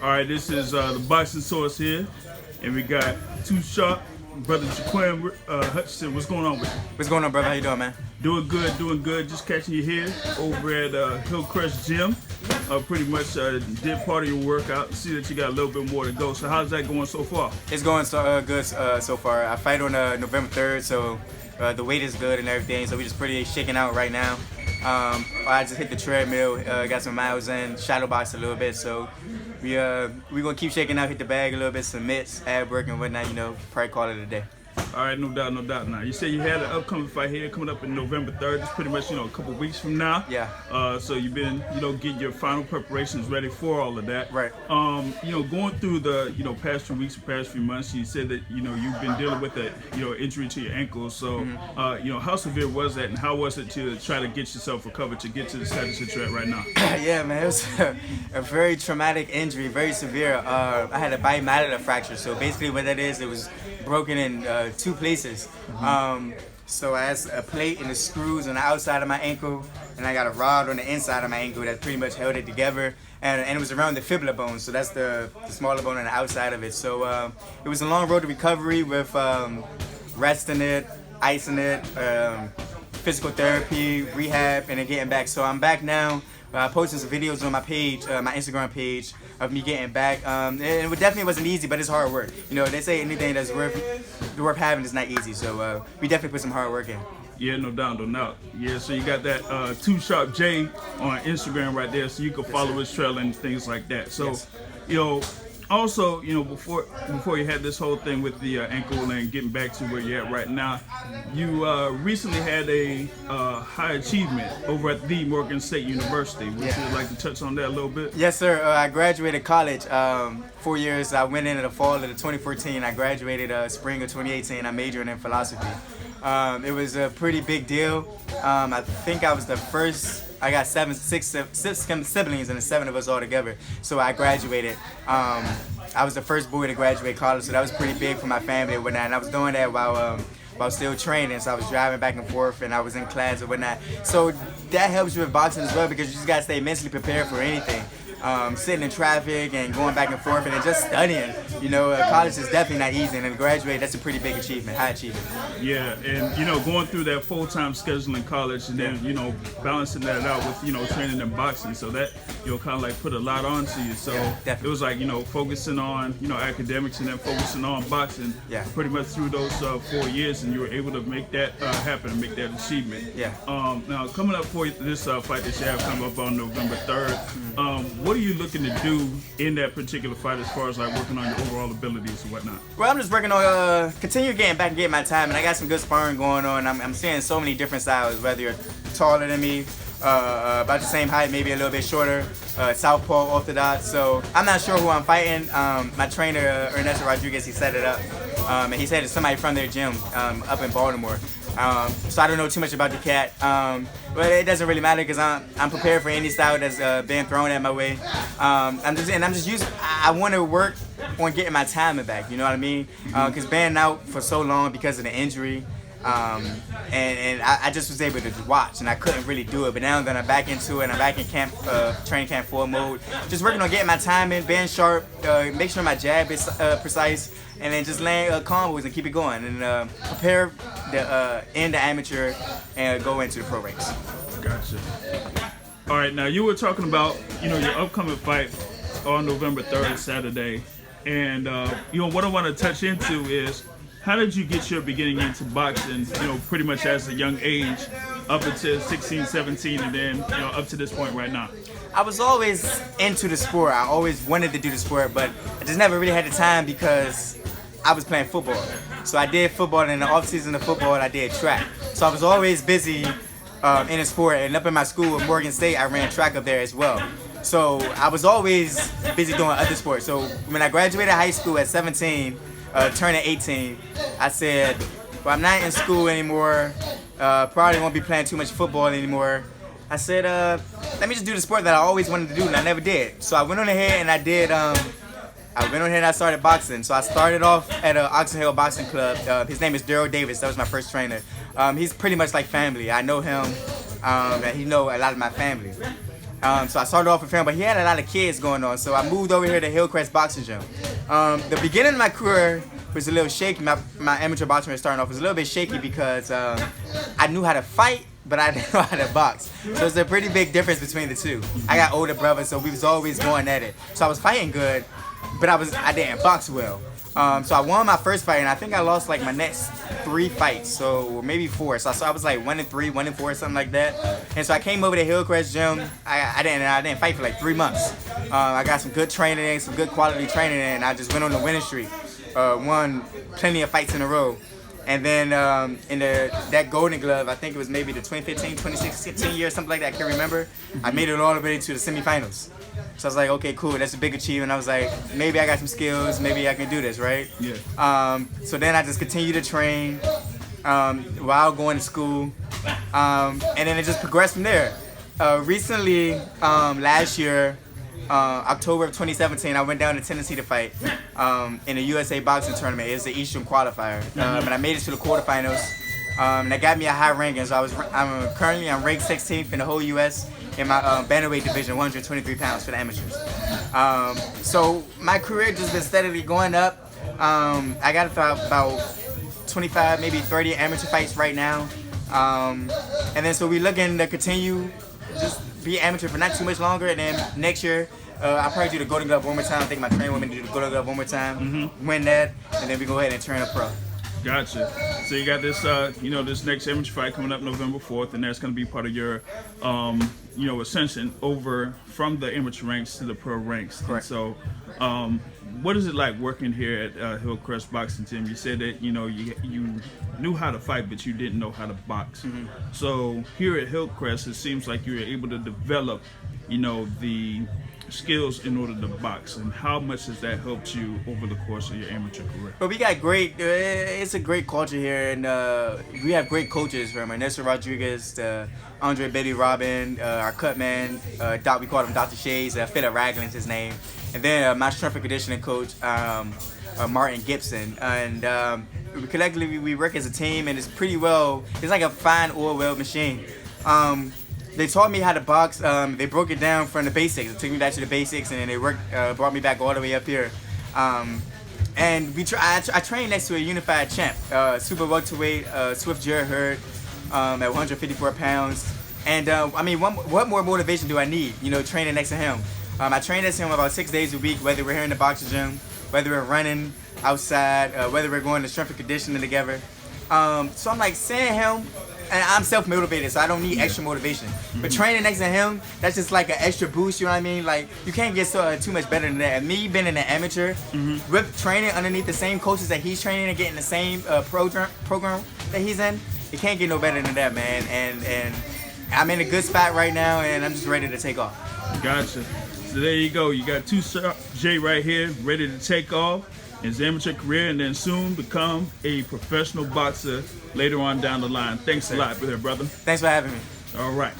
All right, this is the boxing source here, and we got Too Sharp, brother Jaqeem Hutcherson. What's going on with you? What's going on, brother? How you doing, man? Doing good, doing good. Just catching you here over at Hillcrest Gym. Pretty much did part of your workout. See that you got a little bit more to go. So how's that going so far? It's going so good so far. I fight on November 3rd, so the weight is good and everything. So we just pretty shaking out right now. I just hit the treadmill, got some miles in, shadow box a little bit. So we gonna keep shaking out, hit the bag a little bit, some mitts, ab work and whatnot. You know, probably call it a day. All right, no doubt, no doubt. Now, you said you had an upcoming fight here coming up in November 3rd. It's pretty much, a couple weeks from now. Yeah. So you've been, getting your final preparations ready for all of that. Right. Going through the, past few weeks, past few months, you said that, you've been dealing with a, injury to your ankle. So, how severe was that, and how was it to try to get yourself recovered to get to the status that you're at right now? Yeah, man, it was a very traumatic injury, very severe. I had a bimalar fracture. So basically, what that is, it was broken in two places. So I had a plate and the screws on the outside of my ankle, and I got a rod on the inside of my ankle that pretty much held it together, and it was around the fibula bone, so that's the smaller bone on the outside of it. So it was a long road to recovery with resting it, icing it, physical therapy, rehab, and then getting back. So I'm back now. Posting some videos on my page, my Instagram page, of me getting back. And it definitely wasn't easy, but it's hard work. They say anything that's worth having is not easy. So we definitely put some hard work in. Yeah, no doubt, no doubt. Yeah, so you got that Too Sharp J on Instagram right there, so you can follow his trail and things like that. So, also, before you had this whole thing with the ankle and getting back to where you're at right now, you recently had a high achievement over at the Morgan State University. Would you like to touch on that a little bit? Yes, sir. I graduated college 4 years. I went in the fall of 2014. I graduated spring of 2018. I majored in philosophy. It was a pretty big deal. I think I was the first. I got six siblings, and the 7 of us all together. So I graduated. I was the first boy to graduate college, so that was pretty big for my family and whatnot. And I was doing that while still training, so I was driving back and forth, and I was in class and whatnot. So that helps you with boxing as well, because you just gotta stay mentally prepared for anything. Sitting in traffic and going back and forth and then just studying. College is definitely not easy, and then graduate, that's a pretty big achievement, high achievement. Yeah, and going through that full-time schedule in college and then, balancing that out with, training in boxing, so that, kind of like put a lot onto you. So it was like, focusing on, academics and then focusing on boxing pretty much through those 4 years, and you were able to make that happen and make that achievement. Yeah. Now, coming up for this fight that you have coming up on November 3rd, what are you looking to do in that particular fight as far as like working on your overall abilities and whatnot? Well, I'm just working on continue getting back and getting my time, and I got some good sparring going on. I'm seeing so many different styles, whether you're taller than me, about the same height, maybe a little bit shorter, southpaw, orthodox. So I'm not sure who I'm fighting. My trainer, Ernesto Rodriguez, he set it up, and he said it's somebody from their gym up in Baltimore. So I don't know too much about the cat, but it doesn't really matter because I'm prepared for any style that's being thrown at my way. I want to work on getting my timing back. You know what I mean? Because being out for so long because of the injury, and I just was able to watch, and I couldn't really do it. But now that I'm back into it, and I'm back in camp, training camp 4 mode, just working on getting my timing, being sharp, make sure my jab is precise, and then just land combos and keep it going, and prepare to end the amateur and go into the pro ranks. Gotcha. All right, now you were talking about your upcoming fight on November 3rd, Saturday, and what I want to touch into is, how did you get your beginning into boxing, pretty much as a young age, up until 16, 17, and then, up to this point right now? I was always into the sport. I always wanted to do the sport, but I just never really had the time because I was playing football. So I did football, and in the off-season of football, I did track. So I was always busy in the sport, and up in my school at Morgan State, I ran track up there as well. So I was always busy doing other sports. So when I graduated high school at 17, turning 18, I said, well, I'm not in school anymore, probably won't be playing too much football anymore. I said, let me just do the sport that I always wanted to do, and I never did. So I went on ahead and I started boxing. So I started off at Oxon Hill Boxing Club. His name is Daryl Davis. That was my first trainer. He's pretty much like family. I know him, and he know a lot of my family. So I started off with him, but he had a lot of kids going on. So I moved over here to Hillcrest Boxing Gym. The beginning of my career was a little shaky. My amateur boxing was starting off was a little bit shaky because I knew how to fight, but I didn't know how to box. So it's a pretty big difference between the two. I got older brothers, so we was always going at it. So I was fighting good, but I didn't box well. So I won my first fight, and I think I lost like my next 3 fights, so maybe 4. So I was like 1-3, 1-4, something like that. And so I came over to Hillcrest Gym. I didn't fight for like 3 months. I got some good training, some good quality training, and I just went on the winning streak. Won plenty of fights in a row. And then in that Golden Glove, I think it was maybe the 2015, 2016 year, something like that, I can't remember. I made it all the way to the semifinals. So I was like, okay, cool, that's a big achievement. I was like, maybe I got some skills, maybe I can do this, right? Yeah. So then I just continued to train while going to school. And then it just progressed from there. Recently, last year, October of 2017, I went down to Tennessee to fight in a USA boxing tournament. It's the Eastern qualifier, and I made it to the quarterfinals. And that got me a high ranking. So I'm currently ranked 16th in the whole U.S. in my bantamweight division, 123 pounds for the amateurs. So my career just been steadily going up. I got about 25, maybe 30 amateur fights right now. And then so we're looking to continue just be amateur for not too much longer, and then next year I'll probably do the Golden Glove one more time. I think my trainer want me to do the Golden Glove one more time, win that, and then we go ahead and turn a pro. Gotcha. So you got this, this next amateur fight coming up November 4th, and that's going to be part of your, ascension over from the amateur ranks to the pro ranks. Correct. And so, what is it like working here at Hillcrest Boxing Gym? You said that you knew how to fight, but you didn't know how to box. So here at Hillcrest, it seems like you were able to develop, the skills in order to box, and how much has that helped you over the course of your amateur career? But we got it's a great culture here, and we have great coaches from Ernesto Rodriguez to Andre Betty Robin, our cut man, we call him Dr. Shades, Philip Ragland's his name, and then my strength and conditioning coach, Martin Gibson, and collectively we work as a team, and it's like a fine oil-well machine. They taught me how to box. They broke it down from the basics. It took me back to the basics, and then they brought me back all the way up here. And I trained next to a unified champ, super welterweight, Swift Jared Hurd, at 154 pounds. And what more motivation do I need? Training next to him. I train next to him about 6 days a week, whether we're here in the boxing gym, whether we're running outside, whether we're going to strength and conditioning together. So I'm like seeing him. And I'm self-motivated, so I don't need extra motivation. But training next to him, that's just like an extra boost, you know what I mean? Like, you can't get too much better than that. And me being an amateur, with training underneath the same coaches that he's training and getting the same program that he's in, it can't get no better than that, man. And I'm in a good spot right now, and I'm just ready to take off. Gotcha. So there you go. You got 2 Sharp J right here, ready to take off his amateur career, and then soon become a professional boxer later on down the line. Thanks a lot for that, brother. Thanks for having me. All right.